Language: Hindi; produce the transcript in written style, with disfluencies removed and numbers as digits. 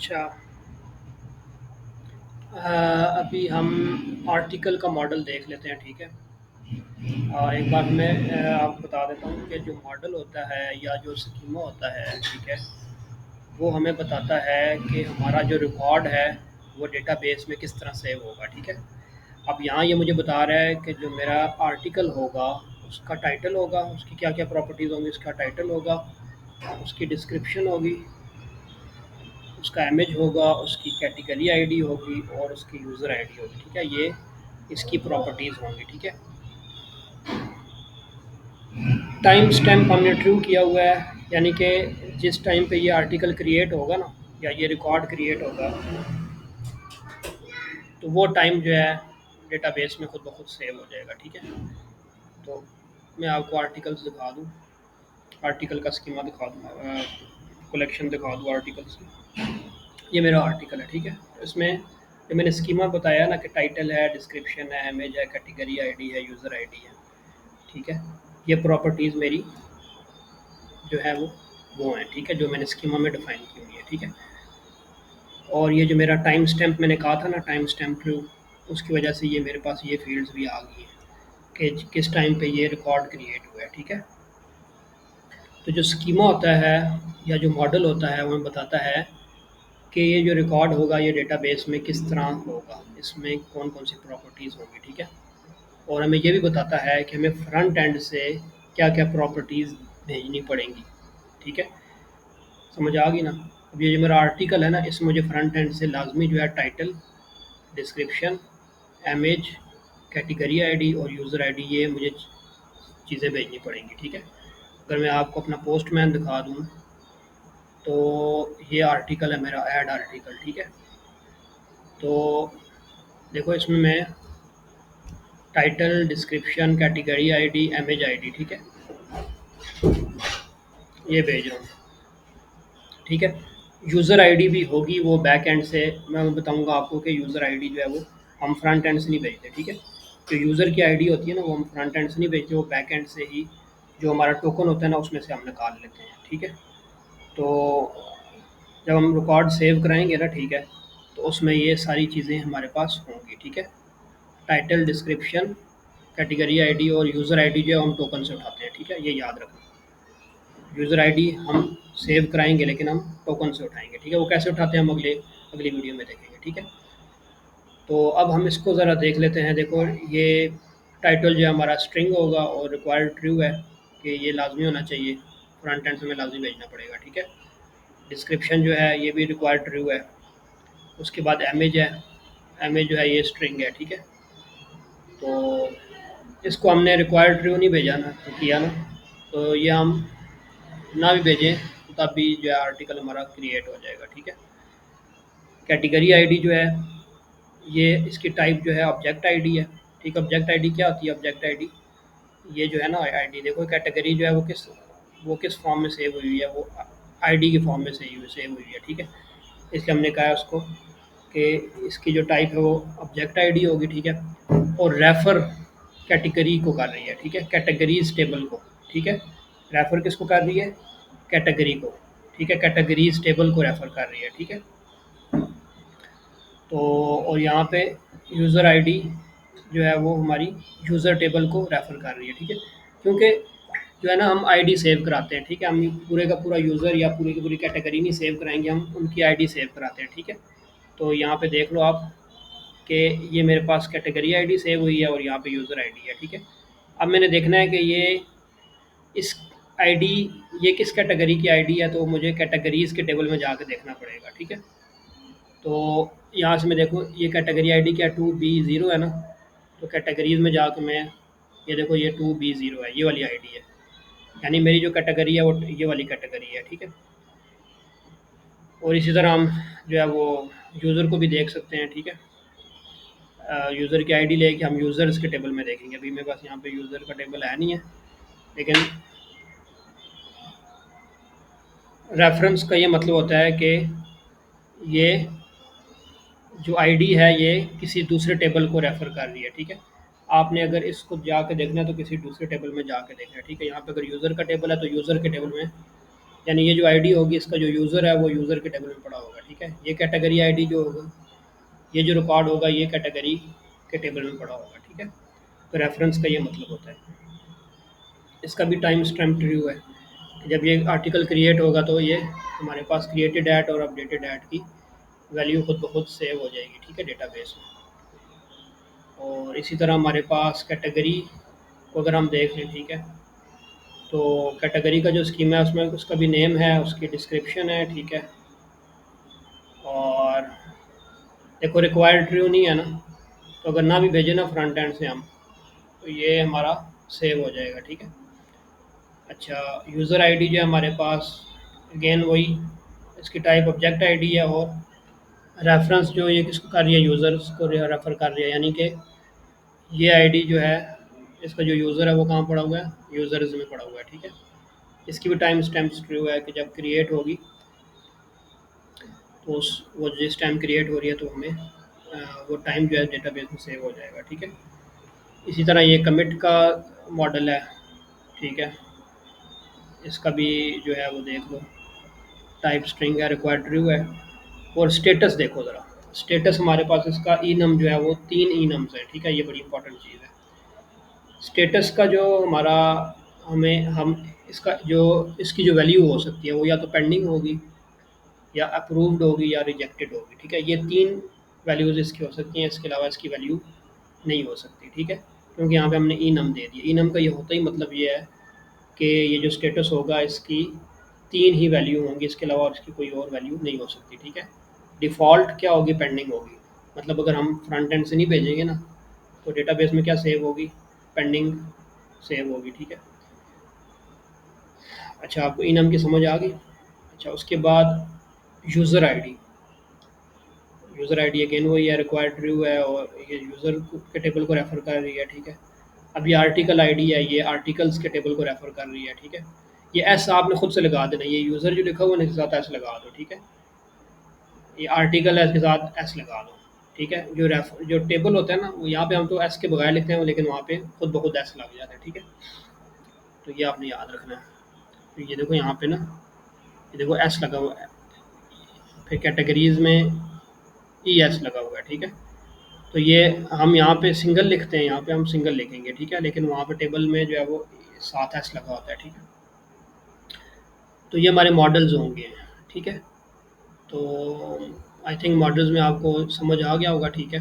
अच्छा। अभी हम आर्टिकल का मॉडल देख लेते हैं, ठीक है। एक बार मैं आपको बता देता हूँ कि जो मॉडल होता है या जो स्कीमा होता है, ठीक है, वो हमें बताता है कि हमारा जो रिकॉर्ड है वो डेटाबेस में किस तरह सेव होगा, ठीक है। अब यहाँ ये मुझे बता रहा है कि जो मेरा आर्टिकल होगा उसका टाइटल होगा, उसकी क्या क्या प्रॉपर्टीज़ होंगी, उसका टाइटल होगा, उसकी डिस्क्रिप्शन होगी, उसका इमेज होगा, उसकी कैटेगरी आईडी होगी और उसकी यूज़र आईडी होगी, ठीक है। ये इसकी प्रॉपर्टीज़ होंगी, ठीक है। टाइम स्टैम्प हमने ट्रू किया हुआ है, यानी कि जिस टाइम पे ये आर्टिकल क्रिएट होगा ना, या ये रिकॉर्ड क्रिएट होगा, तो वो टाइम जो है डेटाबेस में खुद ब खुद सेव हो जाएगा, ठीक है। तो मैं आपको आर्टिकल्स दिखा दूँ, आर्टिकल का स्कीमा दिखा दूँ, कलेक्शन दिखा दूँ आर्टिकल्स की। ये मेरा आर्टिकल है, ठीक है। इसमें जो मैंने स्कीमा बताया ना कि टाइटल है, डिस्क्रिप्शन है, इमेज है, कैटेगरी आईडी है, यूज़र आईडी है, ठीक है। ये प्रॉपर्टीज़ मेरी जो है वो हैं, ठीक है, जो मैंने स्कीमा में डिफ़ाइन की हुई है, ठीक है। और ये जो मेरा टाइम स्टैम्प मैंने कहा था ना, टाइम स्टैम्प ट्रू, उसकी वजह से ये मेरे पास ये फ़ील्ड्स भी आ गई हैं कि किस टाइम पे ये रिकॉर्ड क्रिएट हुआ है, ठीक है। तो जो स्कीमा होता है या जो मॉडल होता है वो हमें बताता है कि ये जो रिकॉर्ड होगा ये डेटाबेस में किस तरह होगा, इसमें कौन-कौन सी प्रॉपर्टीज़ होंगी, ठीक है? और हमें ये भी बताता है कि हमें फ्रंट एंड से क्या-क्या प्रॉपर्टीज़ भेजनी पड़ेंगी, ठीक है? समझ आ गई ना? अब ये जो मेरा आर्टिकल है ना, इसमें मुझे फ्रंट एंड से लाज़मी जो है title, description, image, category ID और यूज़र आईडी, ये मुझे चीज़ें भेजनी पड़ेंगी, ठीक है? अगर मैं आपको अपना पोस्टमैन दिखा दूँ, तो ये आर्टिकल है मेरा, ऐड आर्टिकल, ठीक है? तो देखो इसमें मैं title, description, category ID, image ID, ठीक है, ये भेज रहा हूँ, ठीक है। यूज़र आईडी भी होगी, वो बैक एंड से मैं बताऊँगा आपको कि यूज़र आईडी जो है वो हम फ्रंट एंड से नहीं भेजते, ठीक है। जो यूज़र की आईडी होती है ना, वो हम फ्रंट एंड से नहीं भेजते, वो बैक एंड से ही जो हमारा टोकन होता है ना उसमें से हम निकाल लेते हैं, ठीक है। तो जब हम रिकॉर्ड सेव कराएंगे ना, ठीक है, तो उसमें ये सारी चीज़ें हमारे पास होंगी, ठीक है। टाइटल, डिस्क्रिप्शन, कैटेगरी आईडी और यूज़र आईडी जो है हम टोकन से उठाते हैं, ठीक है, ये याद रखना। यूज़र आईडी हम सेव कराएँगे लेकिन हम टोकन से उठाएँगे, ठीक है। वो कैसे उठाते हैं हम अगली वीडियो में देखेंगे, ठीक है। तो अब हम इसको ज़रा देख लेते हैं। देखो ये टाइटल जो है हमारा स्ट्रिंग होगा और रिक्वायर्ड ट्रू है कि ये लाज़मी होना चाहिए, फ्रंट एंड से हमें लाज़मी भेजना पड़ेगा, ठीक है। डिस्क्रिप्शन जो है ये भी रिक्वायर्ड ट्रू है। उसके बाद इमेज है, इमेज जो है ये स्ट्रिंग है, ठीक है। तो इसको हमने रिक्वायर्ड ट्रू नहीं भेजा ना, तो किया ना, तो ये हम ना भी भेजें तो तब भी जो है आर्टिकल हमारा क्रिएट हो जाएगा, ठीक है। कैटेगरी आईडी जो है ये इसकी टाइप जो है ऑब्जेक्ट आईडी है, ठीक है। ऑब्जेक्ट आईडी क्या होती है? ऑब्जेक्ट आईडी ये जो है ना आईडी, देखो कैटेगरी जो है वो किस फॉर्म में सेव हुई है, वो आईडी के फॉर्म में सेव हुई है, ठीक है। इसलिए हमने कहा है उसको कि इसकी जो टाइप है वो ऑब्जेक्ट आईडी होगी, ठीक है। और रेफर कैटेगरी को कर रही है, ठीक है, कैटेगरीज टेबल को, ठीक है। रेफर किसको कर रही है? कैटेगरी को, ठीक है, कैटेगरीज टेबल को रेफर कर रही है, ठीक है। तो और यहाँ पे यूज़र आईडी जो है वो हमारी यूज़र टेबल को रेफ़र कर रही है, ठीक है। क्योंकि जो है ना हम आईडी सेव कराते हैं, ठीक है, हम पूरे का पूरा यूज़र या पूरी की पूरी कैटेगरी नहीं सेव कराएँगे, हम उनकी आईडी सेव कराते हैं, ठीक है। तो यहाँ पे देख लो आप कि ये मेरे पास कैटेगरी आईडी सेव हुई है और यहाँ पे यूज़र आईडी है, ठीक है। अब मैंने देखना है कि ये इस आईडी ये किस कैटेगरी की आईडी है, तो मुझे कैटेगरीज़ के टेबल में जाके देखना पड़ेगा, ठीक है। तो यहाँ से मैं देखूँ ये कैटेगरी आईडी क्या 2B0 है ना, तो कैटेगरीज़ में जाके मैं ये देखो ये 2B0 है, ये वाली आईडी है, यानी मेरी जो कैटेगरी है वो ये वाली कैटेगरी है, ठीक है। और इसी तरह हम जो है वो यूज़र को भी देख सकते हैं, ठीक है। यूज़र की आईडी लेके हम यूज़र्स के टेबल में देखेंगे। अभी मेरे पास यहाँ पे यूज़र का टेबल है नहीं है, लेकिन रेफरेंस का ये मतलब होता है कि ये जो आईडी है ये किसी दूसरे टेबल को रेफ़र कर रही है, ठीक है। आपने अगर इसको जाके देखना है तो किसी दूसरे टेबल में जाके देखना है, ठीक है। यहाँ पे अगर यूज़र का टेबल है तो यूज़र के टेबल में यानी ये जो आईडी होगी इसका जो यूज़र है वो यूज़र के टेबल में पड़ा होगा, ठीक है। ये कैटेगरी आईडी जो होगा, ये जो रिकॉर्ड होगा ये कैटेगरी के टेबल में पड़ा होगा, ठीक है। तो रेफरेंस का ये मतलब होता है। इसका भी टाइम स्टैम्प ट्रू है कि जब ये आर्टिकल क्रिएट होगा तो ये हमारे पास क्रिएटेड ऐट और अपडेटेड ऐट की वैल्यू खुद ब खुद सेव हो जाएगी, ठीक है, डेटाबेस में। और इसी तरह हमारे पास कैटेगरी को अगर हम देख लें, ठीक है, तो कैटेगरी का जो स्कीमा है उसमें उसका भी नेम है, उसकी डिस्क्रिप्शन है, ठीक है। और देखो रिक्वायर्ड ट्रू नहीं है ना, तो अगर ना भी भेजे ना फ्रंट एंड से हम, तो ये हमारा सेव हो जाएगा, ठीक है। अच्छा, यूज़र आईडी जो है हमारे पास, अगेन वही, इसकी टाइप ऑब्जेक्ट आईडी है, और रेफरेंस जो ये किसको कर रही है, यूज़र्स को रेफ़र कर रही है, यानी कि ये आईडी जो है, इसका जो यूज़र है वो कहाँ पड़ा हुआ है, यूज़र्स में पड़ा हुआ है, ठीक है। इसकी भी टाइम स्टैम्प ट्रू है कि जब क्रिएट होगी तो उस वो जिस टाइम क्रिएट हो रही है तो हमें वो टाइम जो है डेटाबेस में सेव हो जाएगा, ठीक है। इसी तरह ये कमिट का मॉडल है, ठीक है। इसका भी जो है वो देख लो, टाइप स्ट्रिंग है, रिक्वायर्ड ट्रू है। और स्टेटस देखो ज़रा, स्टेटस हमारे पास इसका ई नम जो है वो 3 ई नम्स है, ठीक है, ये बड़ी इंपॉर्टेंट चीज़ है। स्टेटस का जो हमारा, हमें हम इसका जो इसकी जो वैल्यू हो सकती है वो या तो पेंडिंग होगी, या अप्रूव्ड होगी, या रिजेक्टेड होगी, ठीक है। ये 3 वैल्यूज़ इसकी हो सकती हैं, इसके अलावा इसकी वैल्यू नहीं हो सकती, ठीक है। क्योंकि यहाँ पे हमने ई नम दे दिया। ई नम का ये होता ही मतलब ये है कि ये जो स्टेटस होगा इसकी 3 ही वैल्यू होंगी, इसके अलावा और इसकी कोई और वैल्यू नहीं हो सकती, ठीक है। डिफ़ॉल्ट क्या होगी, पेंडिंग होगी। मतलब अगर हम फ्रंट एंड से नहीं भेजेंगे ना, तो डेटाबेस में क्या सेव होगी, पेंडिंग सेव होगी, ठीक है। अच्छा, आपको इनम की समझ आ गई। अच्छा, उसके बाद user ID. User ID again वही है, रिक्वायर्ड ट्रू है, और ये यूज़र के टेबल को रेफ़र कर रही है, ठीक है। अब ये आर्टिकल आईडी है, ये आर्टिकल्स के टेबल को रेफ़र कर रही है, ठीक है। ये एस आपने खुद से लगा देना, ये यूज़र जो लिखा हुआ है ना, इसके साथ एस लगा दो, ठीक है। ये आर्टिकल है, इसके साथ एस लगा दो, ठीक है। जो टेबल होता है ना, वो यहाँ पे हम तो एस के बगैर लिखते हैं, लेकिन वहाँ पे खुद ब खुद एस लग जाता है, ठीक है। तो ये आपने याद रखना है। तो ये देखो यहाँ पे ना, ये देखो एस लगा हुआ है, फिर कैटेगरीज में ई एस लगा हुआ है, ठीक है। तो ये हम यहाँ पे सिंगल लिखते हैं, यहाँ पे हम सिंगल लिखेंगे, ठीक है, लेकिन वहाँ पे टेबल में जो है वो साथ एस लगा होता है, ठीक है। तो ये हमारे मॉडल्स होंगे, ठीक है। तो आई थिंक मॉडल्स में आपको समझ आ गया होगा, ठीक है।